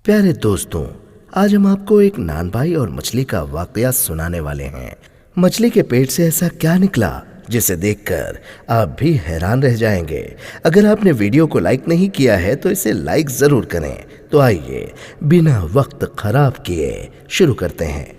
پیارے دوستوں، آج ہم آپ کو ایک نان بھائی اور مچھلی کا واقعہ سنانے والے ہیں۔ مچھلی کے پیٹ سے ایسا کیا نکلا جسے دیکھ کر آپ بھی حیران رہ جائیں گے۔ اگر آپ نے ویڈیو کو لائک نہیں کیا ہے تو اسے لائک ضرور کریں۔ تو آئیے بنا وقت خراب کیے شروع کرتے ہیں۔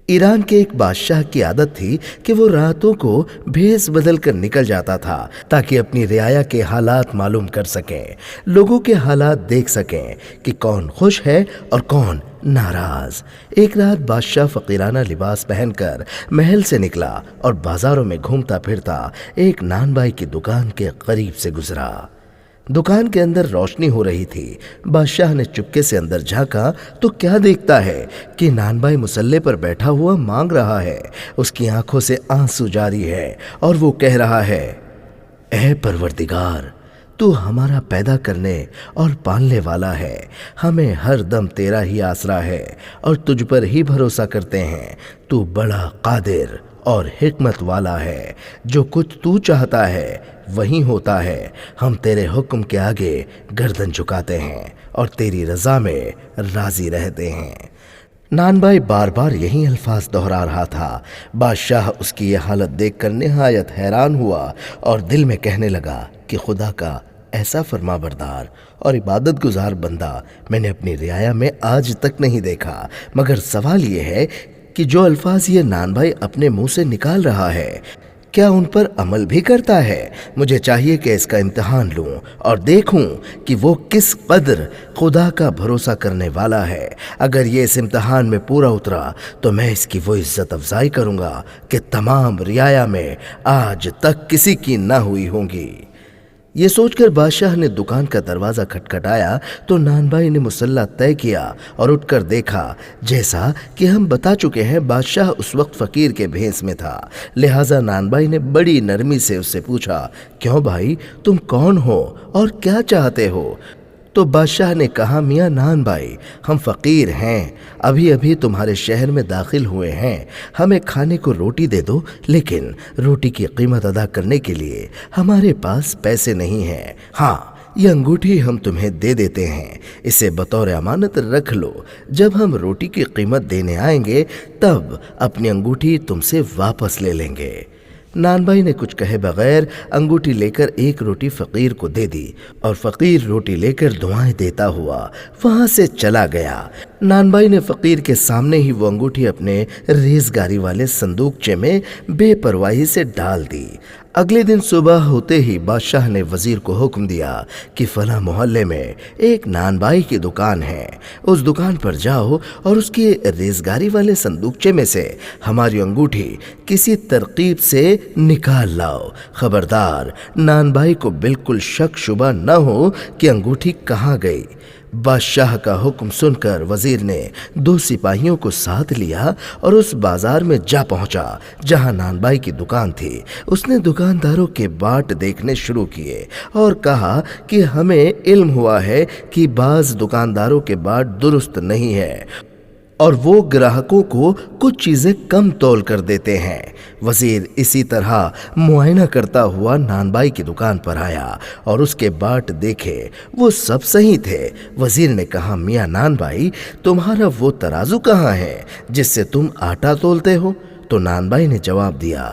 ایران کے ایک بادشاہ کی عادت تھی کہ وہ راتوں کو بھیس بدل کر نکل جاتا تھا تاکہ اپنی رعایا کے حالات معلوم کر سکیں، لوگوں کے حالات دیکھ سکیں کہ کون خوش ہے اور کون ناراض۔ ایک رات بادشاہ فقیرانہ لباس پہن کر محل سے نکلا اور بازاروں میں گھومتا پھرتا ایک نان بائی کی دکان کے قریب سے گزرا۔ دکان کے اندر روشنی ہو رہی تھی۔ بادشاہ نے چپکے سے اندر جھانکا تو کیا دیکھتا ہے کہ نان بھائی مسلح پر بیٹھا ہوا مانگ رہا ہے۔ اس کی آنکھوں سے آنسو جاری ہے اور وہ کہہ رہا ہے، اے پروردگار، تو ہمارا پیدا کرنے اور پالنے والا ہے، ہمیں ہر دم تیرا ہی آسرا ہے اور تجھ پر ہی بھروسہ کرتے ہیں۔ تو بڑا قادر اور حکمت والا ہے، جو کچھ تو چاہتا ہے وہی ہوتا ہے۔ ہم تیرے حکم کے آگے گردن جھکاتے ہیں اور تیری رضا میں راضی رہتے ہیں۔ نان بھائی بار بار یہی الفاظ دہرا رہا تھا۔ بادشاہ اس کی یہ حالت دیکھ کر نہایت حیران ہوا اور دل میں کہنے لگا کہ خدا کا ایسا فرما بردار اور عبادت گزار بندہ میں نے اپنی رعایا میں آج تک نہیں دیکھا۔ مگر سوال یہ ہے کہ جو الفاظ یہ نان بھائی اپنے منہ سے نکال رہا ہے، کیا ان پر عمل بھی کرتا ہے؟ مجھے چاہیے کہ اس کا امتحان لوں اور دیکھوں کہ وہ کس قدر خدا کا بھروسہ کرنے والا ہے۔ اگر یہ اس امتحان میں پورا اترا تو میں اس کی وہ عزت افزائی کروں گا کہ تمام رعایا میں آج تک کسی کی نہ ہوئی ہوں گی۔ یہ سوچ کر بادشاہ نے دکان کا دروازہ کھٹکھٹایا تو نان بھائی نے مصلح طے کیا اور اٹھ کر دیکھا۔ جیسا کہ ہم بتا چکے ہیں، بادشاہ اس وقت فقیر کے بھیس میں تھا، لہٰذا نان بھائی نے بڑی نرمی سے اس سے پوچھا، کیوں بھائی، تم کون ہو اور کیا چاہتے ہو؟ تو بادشاہ نے کہا، میاں نان بھائی، ہم فقیر ہیں، ابھی تمہارے شہر میں داخل ہوئے ہیں، ہمیں کھانے کو روٹی دے دو، لیکن روٹی کی قیمت ادا کرنے کے لیے ہمارے پاس پیسے نہیں ہیں۔ ہاں، یہ انگوٹھی ہم تمہیں دے دیتے ہیں، اسے بطور امانت رکھ لو، جب ہم روٹی کی قیمت دینے آئیں گے تب اپنی انگوٹھی تم سے واپس لے لیں گے۔ نان بھائی نے کچھ کہے بغیر انگوٹھی لے کر ایک روٹی فقیر کو دے دی اور فقیر روٹی لے کر دعائیں دیتا ہوا وہاں سے چلا گیا۔ نان بھائی نے فقیر کے سامنے ہی وہ انگوٹھی اپنے ریزگاری والے صندوقچے میں بے پرواہی سے ڈال دی۔ اگلے دن صبح ہوتے ہی بادشاہ نے وزیر کو حکم دیا کہ فلاں محلے میں ایک نان بھائی کی دکان ہے، اس دکان پر جاؤ اور اس کے ریزگاری والے صندوقچے میں سے ہماری انگوٹھی کسی ترکیب سے نکال لاؤ۔ خبردار، نان بھائی کو بالکل شک شبہ نہ ہو کہ انگوٹھی کہاں گئی۔ بادشاہ کا حکم سن کر وزیر نے 2 سپاہیوں کو ساتھ لیا اور اس بازار میں جا پہنچا جہاں نان بھائی کی دکان تھی۔ اس نے دکانداروں کے باٹ دیکھنے شروع کیے اور کہا کہ ہمیں علم ہوا ہے کہ بعض دکانداروں کے باٹ درست نہیں ہے اور وہ گراہکوں کو کچھ چیزیں کم تول کر دیتے ہیں۔ وزیر اسی طرح معائنہ کرتا ہوا نان بھائی کی دکان پر آیا اور اس کے باٹ دیکھے، وہ سب صحیح تھے۔ وزیر نے کہا، میاں نان بھائی، تمہارا وہ ترازو کہاں ہے جس سے تم آٹا تولتے ہو؟ تو نان بھائی نے جواب دیا،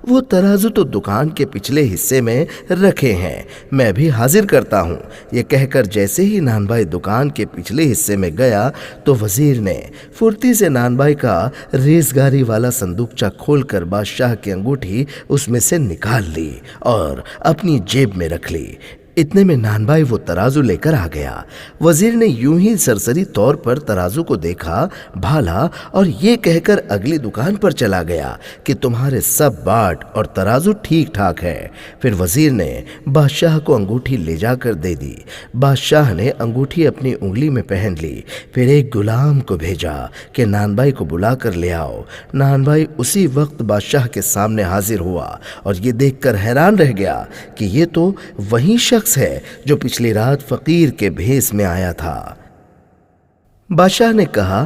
وہ ترازو تو دکان کے پچھلے حصے میں رکھے ہیں، میں بھی حاضر کرتا ہوں۔ یہ کہہ کر جیسے ہی نان بھائی دکان کے پچھلے حصے میں گیا تو وزیر نے پھرتی سے نان بھائی کا ریزگاری والا صندوقچہ کھول کر بادشاہ کی انگوٹھی اس میں سے نکال لی اور اپنی جیب میں رکھ لی۔ اتنے میں نان بھائی وہ ترازو لے کر آ گیا۔ وزیر نے یوں ہی سرسری طور پر ترازو کو دیکھا، بھالا اور یہ کہہ کر اگلی دکان پر چلا گیا کہ تمہارے سب باٹ اور ترازو ٹھیک ٹھاک ہے۔ پھر وزیر نے بادشاہ کو انگوٹھی لے جا کر دے دی۔ بادشاہ نے انگوٹھی اپنی انگلی میں پہن لی، پھر ایک غلام کو بھیجا کہ نان بھائی کو بلا کر لے آؤ۔ نان بھائی اسی وقت بادشاہ کے سامنے حاضر ہوا اور یہ دیکھ کر حیران رہ گیا کہ یہ تو وہی شخص ہے جو پچھلی رات فقیر کے بھیس میں آیا تھا۔ بادشاہ نے کہا،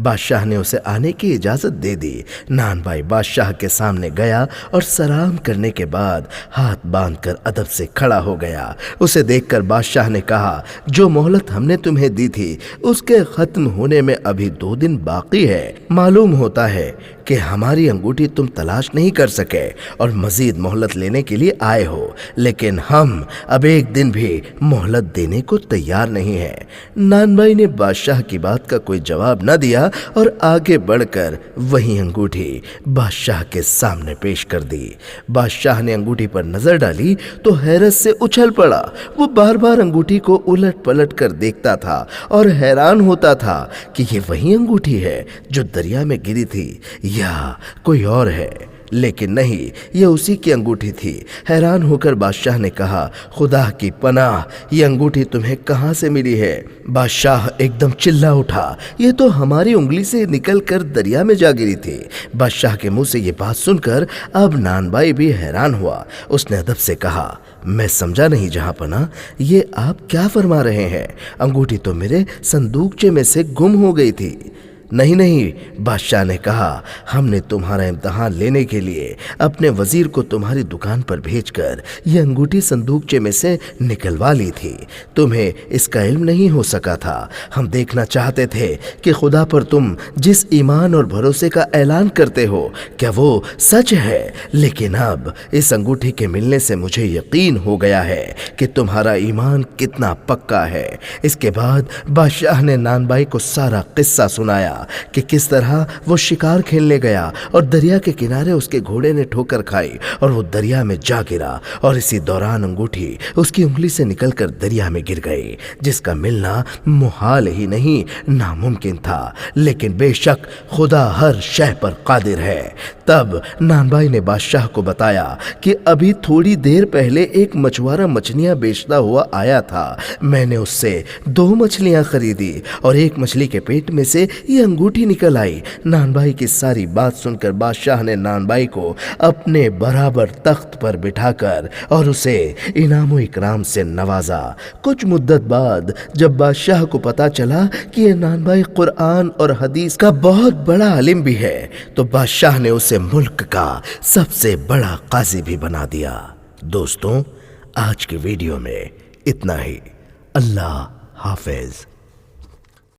بادشاہ نے اسے آنے کی اجازت دے دی۔ نان بھائی بادشاہ کے سامنے گیا اور سلام کرنے کے بعد ہاتھ باندھ کر ادب سے کھڑا ہو گیا۔ اسے دیکھ کر بادشاہ نے کہا، جو مہلت ہم نے تمہیں دی تھی اس کے ختم ہونے میں ابھی 2 دن باقی ہے۔ معلوم ہوتا ہے کہ ہماری انگوٹھی تم تلاش نہیں کر سکے اور مزید مہلت لینے کے لیے آئے ہو، لیکن ہم اب 1 دن بھی مہلت دینے کو تیار نہیں ہے۔ نان بھائی نے بادشاہ کی بات کا کوئی جواب نہ دیا اور آگے بڑھ کر وہی انگوٹھی بادشاہ کے سامنے پیش کر دی۔ بادشاہ نے انگوٹھی پر نظر ڈالی تو حیرت سے اچھل پڑا۔ وہ بار بار انگوٹھی کو الٹ پلٹ کر دیکھتا تھا اور حیران ہوتا تھا کہ یہ وہی انگوٹھی ہے جو دریا میں گری تھی یا کوئی اور ہے، لیکن نہیں، یہ اسی کی انگوٹھی تھی۔ حیران ہو کر بادشاہ نے کہا، خدا کی پناہ، یہ انگوٹھی تمہیں کہاں سے ملی ہے؟ بادشاہ ایک دم چلا اٹھا، یہ تو ہماری انگلی سے نکل کر دریا میں جا گری تھی۔ بادشاہ کے منہ سے یہ بات سن کر اب نان بھائی بھی حیران ہوا۔ اس نے ادب سے کہا، میں سمجھا نہیں جہاں پناہ، یہ آپ کیا فرما رہے ہیں؟ انگوٹھی تو میرے صندوقچے میں سے گم ہو گئی تھی۔ نہیں، بادشاہ نے کہا، ہم نے تمہارا امتحان لینے کے لیے اپنے وزیر کو تمہاری دکان پر بھیج کر یہ انگوٹھی صندوقچے میں سے نکلوا لی تھی۔ تمہیں اس کا علم نہیں ہو سکا تھا۔ ہم دیکھنا چاہتے تھے کہ خدا پر تم جس ایمان اور بھروسے کا اعلان کرتے ہو کیا وہ سچ ہے، لیکن اب اس انگوٹھی کے ملنے سے مجھے یقین ہو گیا ہے کہ تمہارا ایمان کتنا پکا ہے۔ اس کے بعد بادشاہ نے نان بھائی کو سارا قصہ سنایا کہ کس طرح وہ شکار کھیلنے گیا اور دریا کے کنارے اس کے گھوڑے نے ٹھوکر کھائی اور وہ دریا میں جا گرا، اور اسی دوران انگوٹھی اس کی انگلی سے نکل کر دریا میں گر گئی، جس کا ملنا محال ہی نہیں ناممکن تھا، لیکن بے شک خدا ہر شے پر قادر ہے۔ تب نان بھائی نے بادشاہ کو بتایا کہ ابھی تھوڑی دیر پہلے ایک مچھوارا مچھلیاں بیچتا ہوا آیا تھا۔ میں نے اس سے 2 مچھلیاں خریدی اور ایک مچھلی کے پیٹ میں سے یہ انگوٹھی نکل آئی۔ نان بھائی کی ساری بات سن کر بادشاہ نے نان بھائی کو اپنے برابر تخت پر بٹھا کر اور اسے انعام و اکرام سے نوازا۔ کچھ مدت بعد جب بادشاہ کو پتا چلا کہ یہ نان بھائی قرآن اور حدیث کا بہت بڑا عالم بھی ہے تو بادشاہ نے اسے ملک کا سب سے بڑا قاضی بھی بنا دیا۔ دوستوں، آج کی ویڈیو میں اتنا ہی۔ اللہ حافظ۔